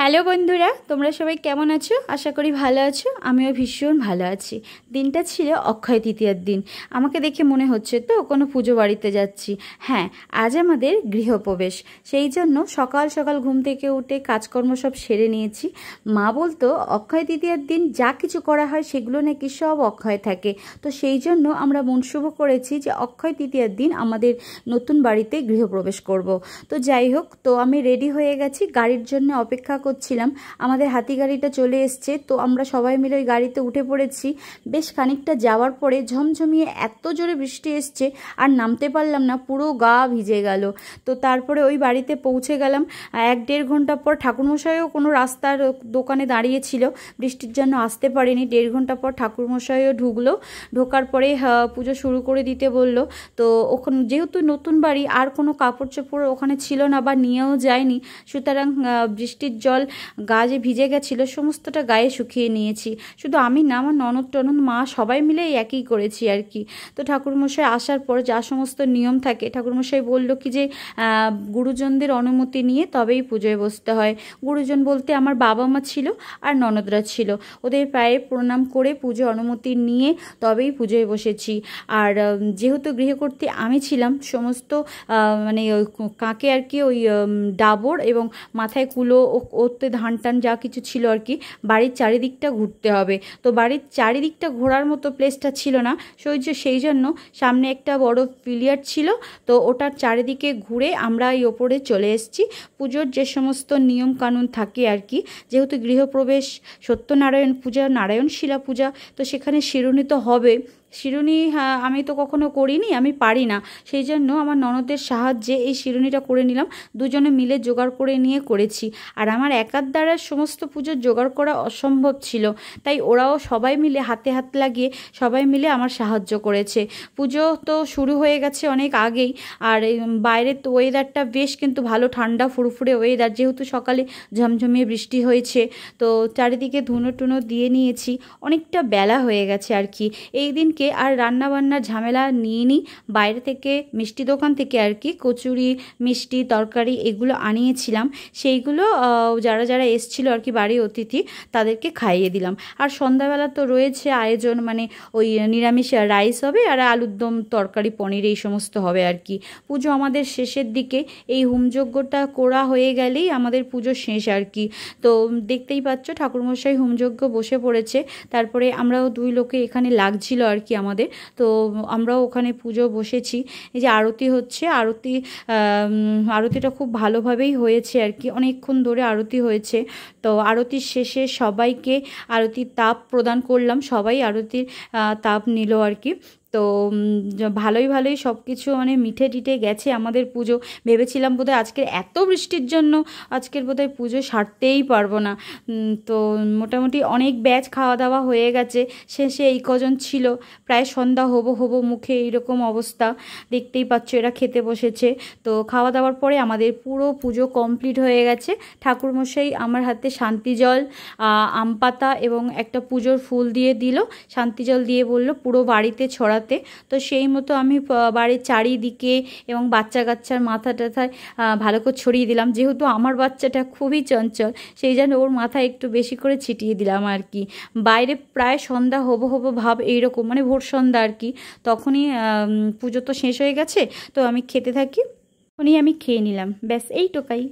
Hello বন্ধুরা, তোমরা সবাই কেমন আছো? আশা করি ভালো আছো। আমিও ভীষণ ভালো আছি। দিনটা ছিল অক্ষয় তৃতীয়ার দিন। আমাকে দেখে মনে হচ্ছে তো কোনো পুজো বাড়িতে যাচ্ছি। হ্যাঁ, আজ আমাদের গৃহপ্রবেশ। সেই জন্য সকাল সকাল ঘুম থেকে উঠে কাজকর্ম সব সেরে নিয়েছি। মা বলতো অক্ষয় তৃতীয়ার দিন যা কিছু করা হয় সেগুলো নাকি সব অক্ষয় থাকে। তো সেই জন্য আমরা মন শুভ করেছি যে অক্ষয় তৃতীয়ার দিন আমাদের নতুন বাড়িতে গৃহপ্রবেশ করব। তো যাই হোক, তো আমি রেডি হয়ে গেছি, গাড়ির জন্য অপেক্ষা করছিলাম। আমাদের হাতি গাড়িটা চলে এসছে, তো আমরা সবাই মিলে ওই গাড়িতে উঠে পড়েছি। বেশ খানিকটা যাওয়ার পরে ঝমঝমিয়ে এত জোরে বৃষ্টি এসছে আর নামতে পারলাম না, পুরো গা ভিজে গেল। তো তারপরে ওই বাড়িতে পৌঁছে গেলাম। 1-1.5 ঘন্টা পর ঠাকুরমশাইও কোনো রাস্তার দোকানে দাঁড়িয়েছিল, বৃষ্টির জন্য আসতে পারেনি। 1.5 ঘন্টা পর ঠাকুরমশাইও ঢুকলো। ঢোকার পরে পুজো শুরু করে দিতে বলল। তো ওখানে যেহেতু নতুন বাড়ি, আর কোনো কাপড় চোপড় ওখানে ছিল না বা নিয়েও যায়নি, সুতরাং বৃষ্টির জল গা যে ভিজে গেছিলো সমস্তটা গায়ে শুকিয়ে নিয়েছি। শুধু আমি না, আমার ননদ টনদ মা সবাই মিলে একই করেছি আর কি। তো ঠাকুরমশাই আসার পর যা সমস্ত নিয়ম থাকে, ঠাকুরমশাই বলল কি যে গুরুজনদের অনুমতি নিয়ে তবেই পুজোয় বসতে হয়। গুরুজন বলতে আমার বাবা মা ছিল আর ননদরা ছিল, ওদের পায়ে প্রণাম করে পুজো অনুমতি নিয়ে তবেই পুজোয় বসেছি। আর যেহেতু গৃহকর্ত্রী আমি ছিলাম, সমস্ত মানে কাকে আর কি ওই ডাবর এবং মাথায় কুলো ওতে ধান টান যা কিছু ছিল আর কি, বাড়ির চারিদিকটা ঘুরতে হবে। তো বাড়ির চারিদিকটা ঘোরার মতো প্লেসটা ছিল না, সেই জন্য সামনে একটা বড় পিলিয়ার ছিল, তো ওটার চারিদিকে ঘুরে আমরা এই ওপরে চলে এসেছি। পুজোর যে সমস্ত নিয়ম কানুন থাকে আর কি, যেহেতু গৃহপ্রবেশ, সত্যনারায়ণ পূজা, নারায়ণ শিলা পূজা, তো সেখানে শিরুনি তো হবে। শিরুনি আমি তো কখনো করিনি, আমি পারি না, সেই জন্য আমার ননদের সাহায্যে এই শিরুনিটা করে নিলাম। দুজনে মিলে জোগাড় করে নিয়ে করেছি। আর আমার একার দ্বারা সমস্ত পুজোর জোগাড় করা অসম্ভব ছিল, তাই ওরাও সবাই মিলে হাতে হাত লাগিয়ে সবাই মিলে আমার সাহায্য করেছে। পুজো তো শুরু হয়ে গেছে অনেক আগেই। আর বাইরের তো ওয়েদারটা বেশ কিন্তু ভালো, ঠান্ডা ফুরফুরে ওয়েদার, যেহেতু সকালে ঝমঝমিয়ে বৃষ্টি হয়েছে। তো চারিদিকে ধুনো টুনো দিয়ে নিয়েছি, অনেকটা বেলা হয়ে গেছে আর কি। এই দিনকে আর রান্নাবান্নার ঝামেলা নিয়ে নিই, বাইরে থেকে মিষ্টি দোকান থেকে আর কি কচুরি, মিষ্টি, তরকারি এগুলো আনিয়েছিলাম। সেইগুলো যারা যারা এসেছিলো আর কি, বাড়ির অতিথি, তাদেরকে খাইয়ে দিলাম। আর সন্ধ্যাবেলা তো রয়েছে আয়োজন, মানে ওই নিরামিষ রাইস হবে আর আলুর দম, তরকারি, পনির এই সমস্ত হবে আর কি। পুজো আমাদের শেষের দিকে, এই হোমযজ্ঞটা করা হয়ে গেলেই আমাদের পুজো শেষ আর কি। তো দেখতেই পাচ্ছ ঠাকুরমশাই হোমযজ্ঞ বসে পড়েছে। তারপরে আমরাও 2 লোকে এখানে লাগছিল আর কি আমাদের, তো আমরাও ওখানে পুজো বসেছি। এই যে আরতি হচ্ছে, আরতিটা খুব ভালোভাবেই হয়েছে আর কি, অনেকক্ষণ ধরে আরতি হয়েছে। তো আরতির শেষে সবাইকে আরতির তাপ প্রদান করলাম, সবাই আরতির তাপ নিল আর কি। তো ভালোই সব কিছু মানে মিঠে টিঠে গেছে আমাদের পুজো। ভেবেছিলাম বোধহয় আজকের এত বৃষ্টির জন্য আজকের বোধহয় পুজো সারতেই পারবো না। তো মোটামুটি অনেক ব্যাচ খাওয়া দাওয়া হয়ে গেছে, শেষে এই কজন ছিল, প্রায় সন্ধ্যা হবো মুখে এইরকম অবস্থা। দেখতেই পাচ্ছ এরা খেতে বসেছে। তো খাওয়া দাওয়ার পরে আমাদের পুরো পুজো কমপ্লিট হয়ে গেছে। ঠাকুরমশাই আমার হাতে শান্তি জল, আম পাতা এবং একটা পুজোর ফুল দিয়ে দিল, শান্তি জল দিয়ে বলল পুরো বাড়িতে ছড়াতে। তো সেই মতো আমি বাড়ির চারিদিকে এবং বাচ্চা কাচ্চার মাথা টাথায় ভালো করে ছড়িয়ে দিলাম। যেহেতু আমার বাচ্চাটা খুবই চঞ্চল, সেই জন্য ওর মাথায় একটু বেশি করে ছিটিয়ে দিলাম আর কি। বাইরে প্রায় সন্ধ্যা হবো ভাব, এইরকম মানে ভোর সন্ধ্যা আর কি। তখনই পুজো তো শেষ হয়ে গেছে, তো আমি খেতে থাকি, তখনই আমি খেয়ে নিলাম, ব্যাস এইটুকাই।